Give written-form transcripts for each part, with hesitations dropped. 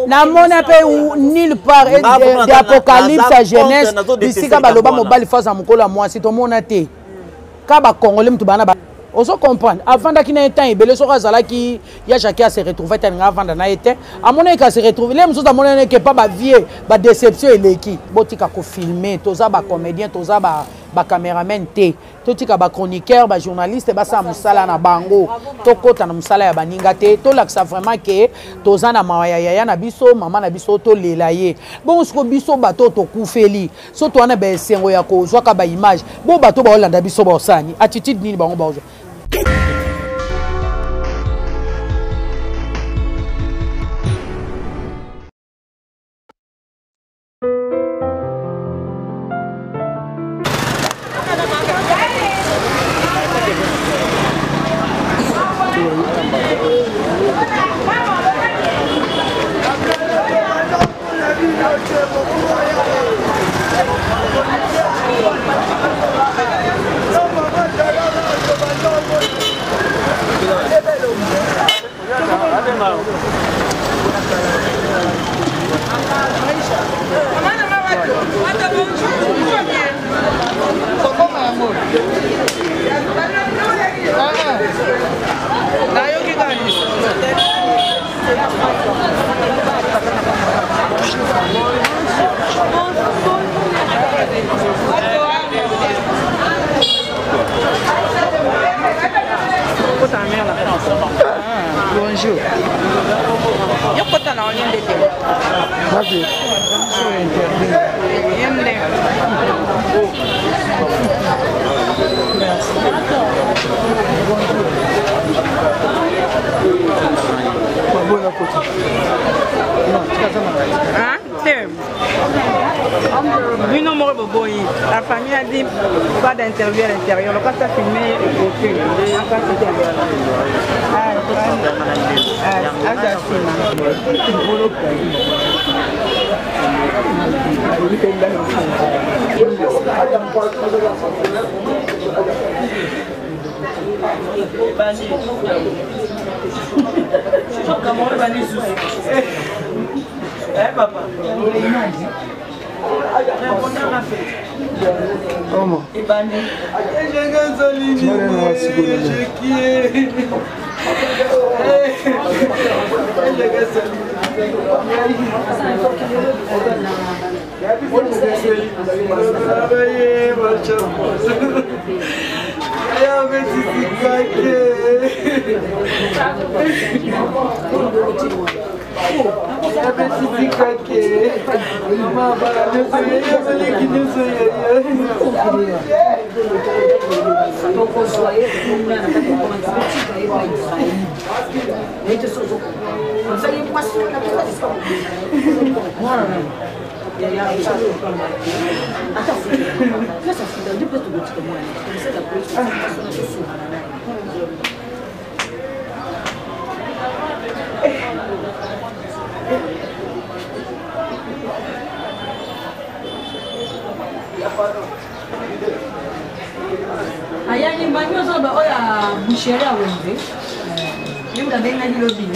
Na mon appel ou nulle part d'Apocalypse à jeunesse ici ka baloba mobali face à mukolo moi si to mona te ka ba congolais mtu bana ba oso comprendre avant d'akina temps ebele so kazala ki ya chacun se retrouver tan avant na été à mon ka se retrouver les muso amona que pas ba vie ba déception eleki botika ko filmer toza ba comédien toza ba caméraman te totika ba chroniqueur ba journaliste ba sa musala na bango tokota na musala ya baninga te to laksa vraiment que toza na mawaya ya na biso mama na biso to lelaye bon sko biso bato to kufeli so to wana ba sengo ya ko zwa ka ba image bo bato ba olanda biso ba osani attitude nini bango ba ozo Bonjour. Yo kota na onye ndete. Merci. Yemle. Bonne côté. Non, tu as ça. Hein? C'est. Oui, non, moi, la famille a dit pas d'interview à l'intérieur. Le cas a filmé au film. Papa. Comment? ayani banyo zo ba oya boucherie a wende même la benga di lobby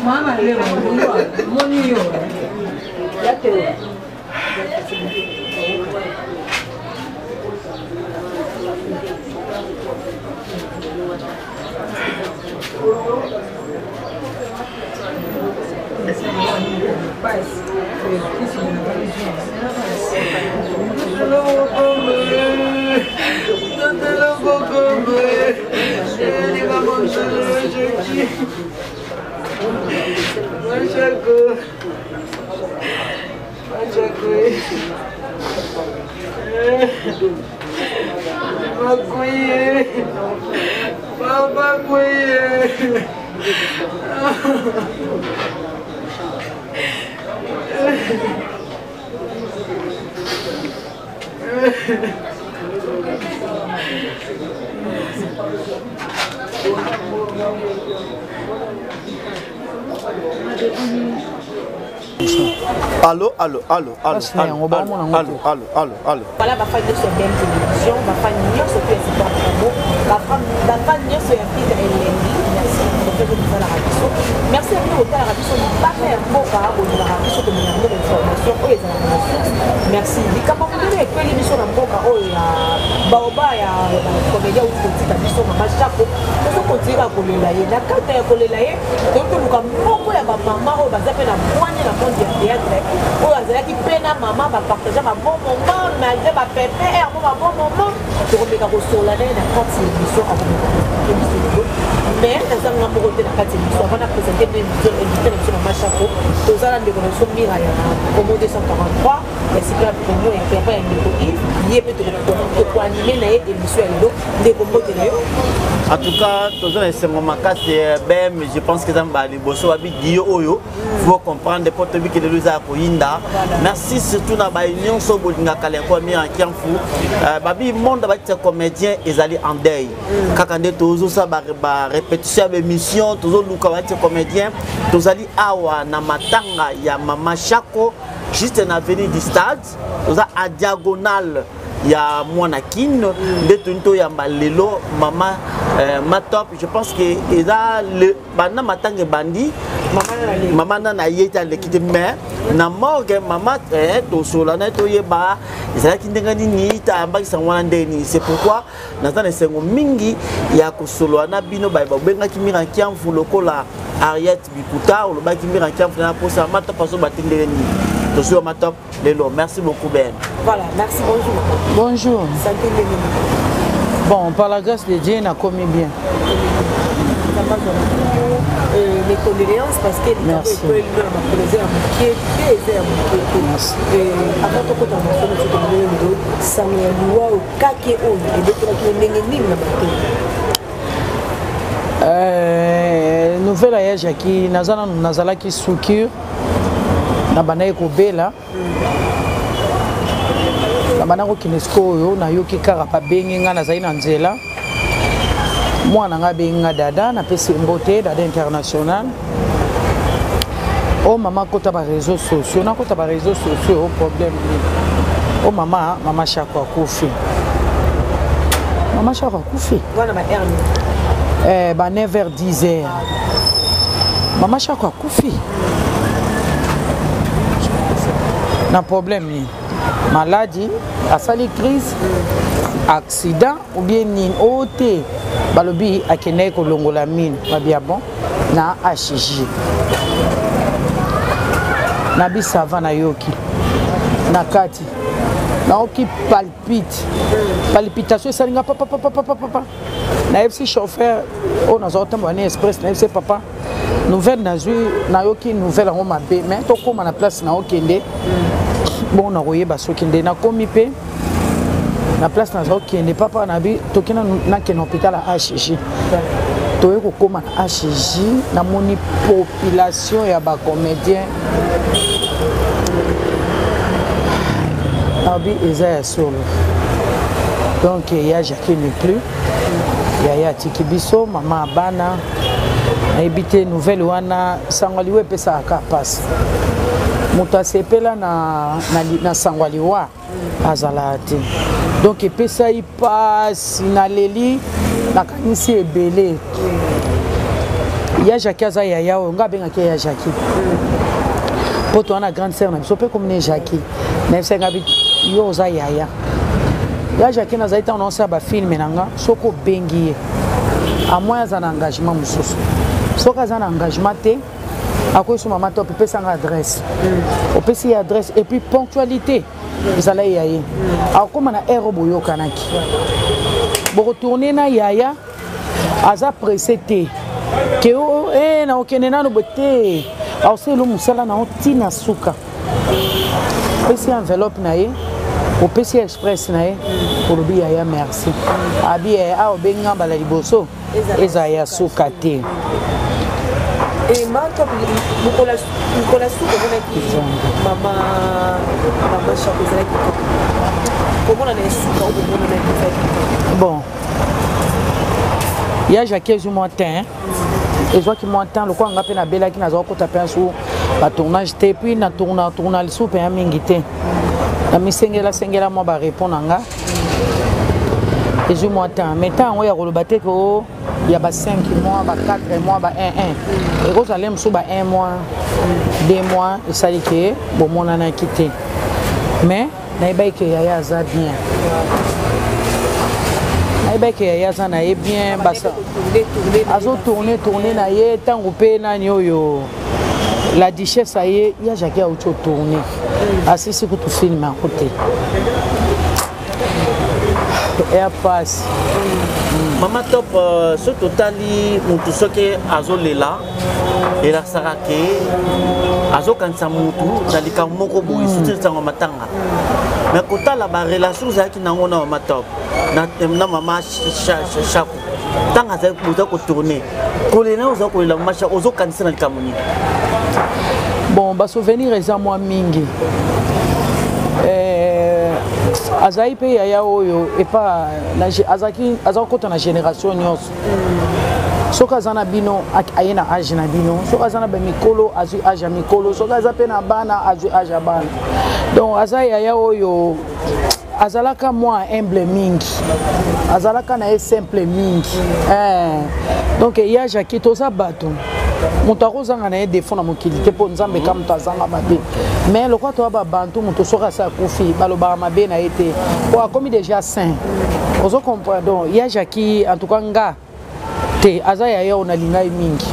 mama leo moni yo yate Allô, allô, allô, allô, allô, allô, allô, allô, allô. Voilà, ma famille sur bien télévision, ma famille sur président Promo, la famille sur un petit LNI, merci de la radio. Merci à vous de la radio, pas faire un mot par rapport à la radio, de me donner l'information, où les ressources. Merci. Les capables de faire l'émission dans mon cas, il y a Baoba, il y a comédien ou petit émission, ma chapeau. Nous allons continuer à coller là. La carte est collée là. Donc, nous avons beaucoup de maman, on va faire la moitié de la monde du théâtre. On va dire que pena maman va partager un bon moment, malgré ma pépère, un bon moment. Je remets la ressource là, la carte émission à vous. Mais nous avons un de la carte émission. On a présenté l'émission dans ma chapeau. Nous allons de l'émission Miraille, au mot 243. Et c'est là pour nous, il n'y a pas un niveau Yves. Il y a peut-être pour animer l'émission des combos de l'air. En tout cas, tous les moments je pense que il faut comprendre que merci surtout dans la union babi monde comédien ils allaient en deuil kakande tozo ça répétition d'émission tozo luka comédien tous allés awa na matanga ya mama Chako juste na avenue du stade toza à diagonale ya Mwanakine de tunto ya balelo mama matop je pense que il a le bana matanga bandi maman na yeta le kite mais na morgue maman to solana to yeba izala kindengani ni ta mbaki sangwana ndeni c'est pourquoi nazana sengo mingi ya ko solana bino ba benga kimira kiamfu lokola Ariette Bikuta ou le baki kimira kiamfu na posa matop paso batindeni to so matop lelo merci beaucoup Ben. Voilà, merci, bonjour. Bonjour. Santé. Bon, par la grâce de Dieu, on a commis bien. Les condoléances parce que les gens peuvent nouvelle aya Jackie nazala ki soukir na bana ko bela na bana ko kinesko yo na yoki kara pa bengi nga na zaina nzela mwana nga benga dada na pesi mbote dada international oh mama kota ba réseaux sociaux na kota ba réseaux sociaux problème oh mama Chako akufi mama Chako akufi voilà ma hernie ba 9h10 mama Chako akufi na problème ni maladie asali crise accident ou bien ni ote balobi akene ko longola mine babia bon na HJ na bisava na yoki na kati na oki palpitation salinga papa na FC chauffeur on a sorti mon express na FC papa nouvelle na zui na yoki nouvelle en mabe mais to koma na place na okende bon na royeba sokende na komi pe na place na okende papa na bi tokena na ken hôpital à HJ to eko koma na HJ na moni population ya ba comédien abi eza solo donc il y a Jacques n'est plus il y a Tikibiso maman Abana Habité nouvelle wana sangwaliwe pesa akapas. Moto asepela na sangwaliwa azala te. Donc pesa y passe na leli na kanisi ebele. Ya Jackie aza yaya o nga benga ke ya Jackie. Poto ana grande sœur na biso pe comme ne Jackie. Mais c'est ngabi yo oza yaya. Ya Jackie na zaita on sa ba film nanga soko bengi. A moins za na engagement mususu. Soka za na engagement te akoy so mama top pesa nga adresse. O pesa adresse et puis ponctualité. Ezala yaye. Akoma na aérobo yo kanaki. Bo retourner na yaya aza pressé te. Que na okene na no bote au se lo musala na otina suka pesi enveloppe na ye au pesi express na ye pour lui ya merci abi a obenga bala liboso eza ya suka te et manto bukola suka bona ki mama chapeau comment on a suka ou bona na ki bon ya Jacques du matin et je vois qu'il m'entend le quoi on appelle na bela qui n'a pas tapé sur la tournage et puis na tourna le soupe un mingité la sengela moi ba répondre nga et je m'entends maintenant on y a le baté ko il y a ba 5 mois ba 4 mois ba 1 et vous allez me sous ba 1 mois 2 mois et ça dit que bon mon en a quitté mais na ba que ya za bien que yaya na ye bien basa azo tourner na ye tango pe na nyoyo la duchesse a ye ya Jackie a auto tourner assisi ku tu film à côté et passe Mama top ce totali mutu soke azo lela et la sarake azo kansa mutu dalika moko boyi soutien sango matanga mais kota la ba relation zaki nango na Mama top na mama chaku tanga za kuza ko tourner kolena ozo ko la macha ozo kanisa na kamuni bon ba souvenir eza moi mingi azai pe yaya oyo et pas azaki azakota na génération nyos soka zana bino ayena age na bino soka zana ba mikolo azu age mikolo soka za pe na bana azu age bana donc azai yaya oyo azalaka moi humble mingi azalaka na simple mingi donc ya Jackie toza bato moto akozanga na ye défaut na mokili te mpo nzambe ka moto azanga mabe mais lokwa toya babantu moto soki asa akufi balobaka mabe na ye te po akomi déjà saint ozo comprendre donc ya Jackie en tout cas nga te aza yaya oyo nalingai mingi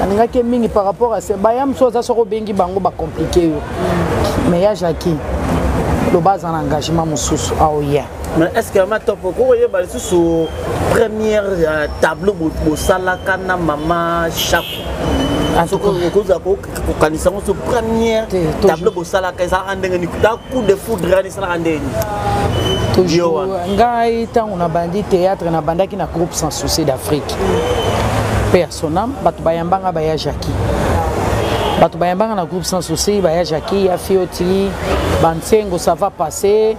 nalingaki mingi par rapport à se baya mosu aza soko obengi bango bacomplike yo mais ya Jackie loba aza na engagement mosusu aoya. Mais est-ce que ma top ko ye ba sur première tableau bo sala kana mama chaque en tout cas ko za ko kanisa sur première tableau bo sala ka sa andenge ni da coup de foudre ni sala andenge toujours ngai tango na bandi théâtre na bandaki na groupe sans souci d'Afrique personnel batu bayambanga baya Jackie batu bayambanga na groupe sans souci baya Jackie ya Fioti Bansengo ça va passer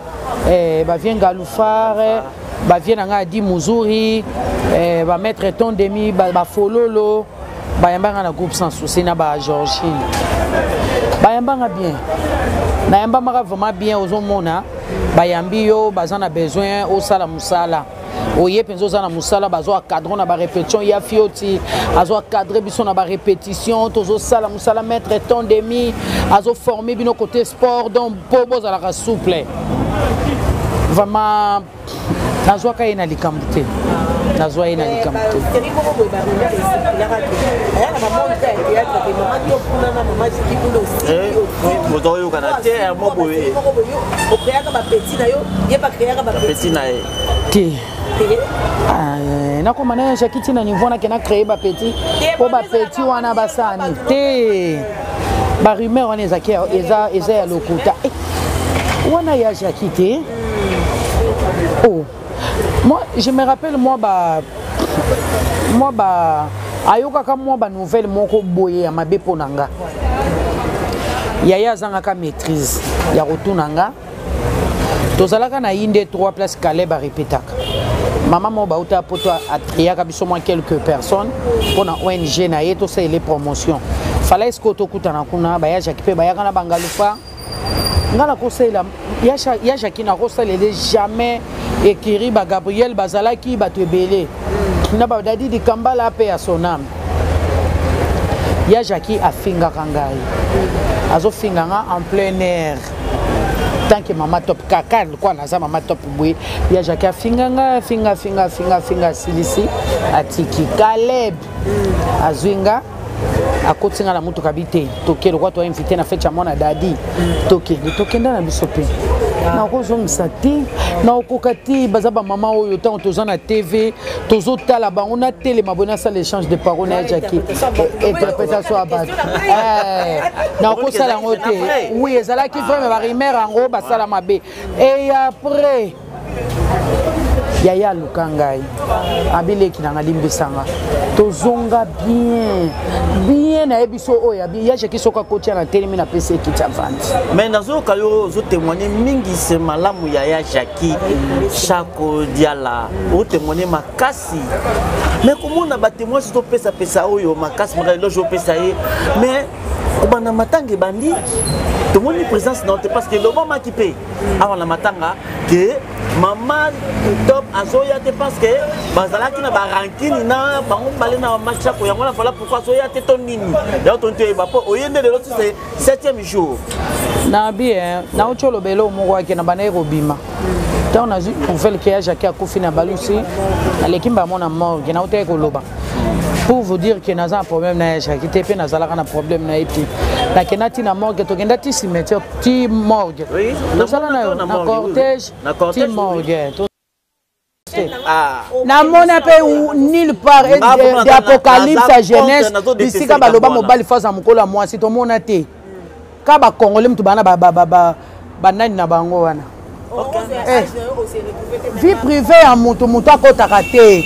ba vient Galoufar ba vient nga Adi Muzuri ba mettre ton demi ba fololo bayambanga na groupe sans souci na ba Georgine bayambanga bien na yambanga vraiment bien ozomona bayambi yo bazana besoin au sala musala oye penzo za na musala bazo cadre na ba répétition ya Fioti azo cadrer biso na ba répétition tozo sala musala mettre ton demi azo former bino côté sport donc pobo za la souple vraiment nazo ka ina likamute nazo ina likamute moto kana te mo boye o créer ba petit na yo ye pas créer ba petit na ye ti nakoma na Jackie tina niveau na kena créer ba petit po ba petit wana basani te ba rumeur wana ezaki eza ya lokuta wana ya Jackie te oh moi je me rappelle moi ayoka ka moi ba nouvelle moko boye ya mabe ponanga yaya zanga ka maîtrise ya rotunanga tozalaka na inde 3 place Calais ba répétaka Maman Moba Outa Poto a biso moins quelques personnes pour na ONG na yeto c'est les promotions. Fallait ce que to kutana kuna ba ya jakipe ba ya kana bangalufa. Ngala ko c'est la ya jakina ko c'est les jamais écrit ba Gabriel Bazalaki ba tebele. Na ba dadi di Kambala pe ya son âme. Ya Jaki a finga kangai. Azo finga en plein air. Tant que maman top kaka quoi na za maman top boui ya Jaki a finga silisi atiki Caleb azwinga akotinga na mutu kabite toke le quoi toi invité na fête ya mona dadi toke ndana biso pe na kozongisa te na okokati bazaba mama oyo tant toza na TV tozotala bango na télé mabona ça l'échange de paroles na Jaki interprétation à base na kosala ngote oui ezala ki vraiment ba rimer ngo basala mabe et après Yaya Lukangai abileki na ngalimbisanga tozonga bien na ebiso oya bien Jaki soka kotia na télé na PC ki tavandi mais nazo kayo zo témoigner mingi se malamu Yaya Jaki Chako Diala o témoigner makasi mais comment na ba témoin so pesa oyo makasi makalo jo pesa ye mais obana matanga bandi tout le monde est présence non parce que le moment qui paye avant la matanga que maman top azoya te parce que bazala ki na barankini na bango balé na match ko yango na voilà pourquoi azoya te ton nini ya ton te ba po oyende de l'autre c'est 7e jour na bien na ocholo belo mo ki na bana robima tant on a vu pour faire que Jaki a kofi na balusi na lekimba mona morgue na ote ko loba pour vous dire que nous avons un problème na Jaki te pe nazala kana problème na epi na kenati na morgue to genda ti cimetière ti morgue oui na cortège ti morgue na mona pe nulle part d'Apocalypse à Genèse bisika baloba mobali faza mukolo mwasi to mona te ka ba congolais mutu bana ba nani na bango wana vie privée ya mutu akotaka te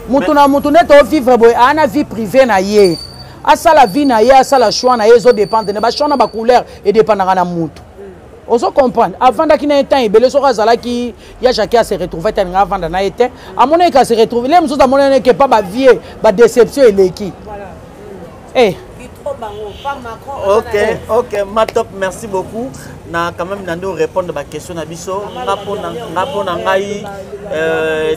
mutu na mutu neto vivre boy ana vie privée na ye asala vie na ye asala choix na ye zo dépendre ne ba choix na ba couleur et dépendra na mutu oso comprendre avant d'aki na temps ebele so kazala ki ya Jaki a se retrouver tan avant na été a mona ka se retrouver les musu da mona que pas ba vie ba déception eleki eh ok ma top merci beaucoup na quand même nando répondre ba question na biso ngapo na ngai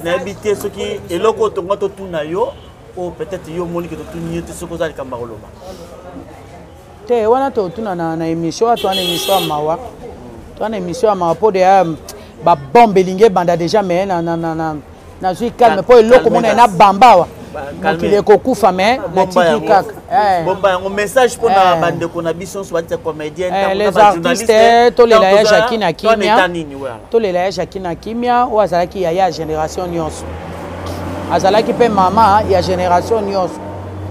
na habité ce qui eloko to ngoto tuna yo ou peut-être yo moni que to tuni te soko za likamba koloba te wana to tuna na émission to na émission mawa to na émission mawa po de ba bombe linge banda déjà mais na suis calme po eloko mona na bambawa il est kokufa mais na tiki kaka bomba un message pour na bande ko na biso so ba comédien les artistes to lela ya Jaki na kimia to lela ya Jaki na kimia o azalaki ya génération nyonso azalaki pe mama ya génération nyonso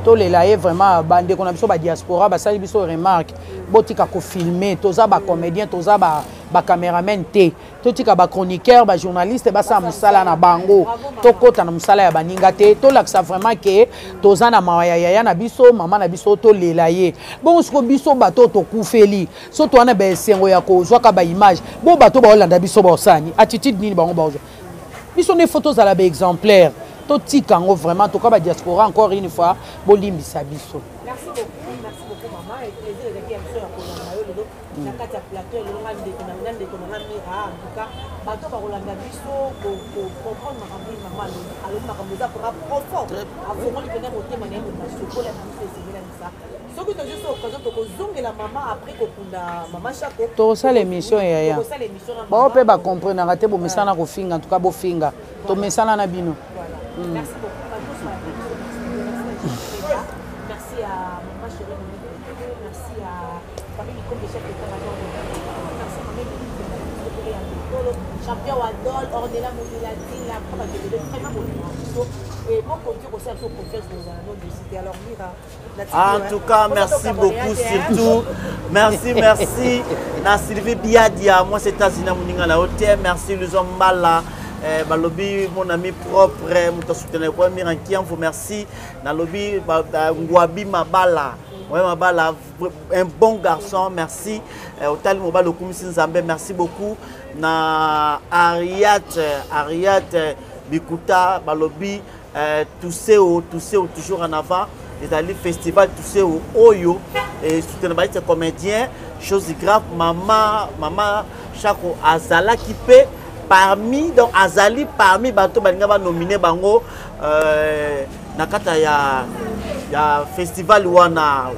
to lela ye vraiment bande ko na biso ba diaspora ba sali biso remarque botika ko filmer toza ba comédien toza ba caméraman te totika ba chroniqueur ba journaliste ba sa musala na bango to kota na musala ya baninga te to laksa vraiment que toza na mawaya ya na biso mama na biso to lela ye bon sko biso bato to kufeli so to ana ba sengo ya ko zwa ka ba image bo bato ba olanda biso ba osani attitude nini bango ba ozo biso ne photos à la ba exemplaire to tika ngo vraiment to ka ba diaspora encore une fois bolimbisa biso. Merci beaucoup maman et plaisir de qui aime na kati ya plateau elonga ndeko na mira en tout cas bato bakolanda biso comprendre makambo mama alobi makambo eza kora profond afongoli pena motema na ye moto nasokola biso esengelanisa soki tozwi so occasion tokozongela mama après kokunda mama Chako tosala émission yaya bao mpe bacomprendaka te bomesana kofinga en tout cas bofinga tomesana na bino. Merci beaucoup. Merci à maman chérie, merci à famille comme des chefs de Canada, merci à Mamie, champion Wadol, Ornella Mobilati, la femme de vraiment bon. Et mon conduit aussi à son confiance dans un autre de cité. Alors Mira, en tout cas, merci beaucoup surtout. Merci. Na Sylvie Biadia, moi c'est Tazina Mouninga la hôtel, merci Luzon Mala. Balobi mon ami propre muta soutenir quoi mirankian vous merci na lobi ngwabi mabala un bon garçon merci Otal Mobile Okumisi Nzambe merci beaucoup na Ariat Bikuta balobi Tousseo toujours en avant les festival Tousseo Oyo et soutenir les comédiens chose grave maman Chako Azala qui paie parmi donc Azali parmi bato balinga ba nominé bango nakata ya festival wana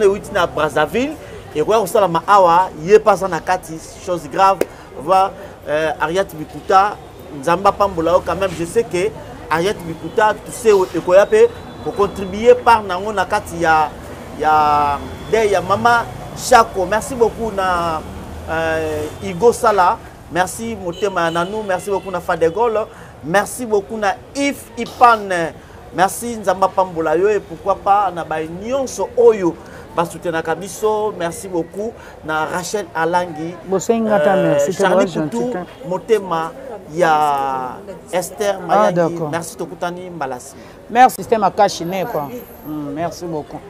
euti na Brazzaville et quoi ça la maawa yé pas na kati chose grave voir Ariat Bikuta Nzamba Pambola quand même je sais que Ariat Bikuta Tousseo ekoyape pour contribuer par nango na kati ya Mama Chako. Merci beaucoup na Igo Sala, merci Motema Nanou, merci beaucoup na Fadegol, merci beaucoup na If Ipan, merci Nzamba Pambola yo et pourquoi pas na ba nyonso oyo ba soutenir kabiso, merci beaucoup na Rachel Alangi, merci Charlie Poutou, Motema ya Esther Mayagi, merci Tokutani Mbalasi. Merci système à Kachine quoi. Merci beaucoup.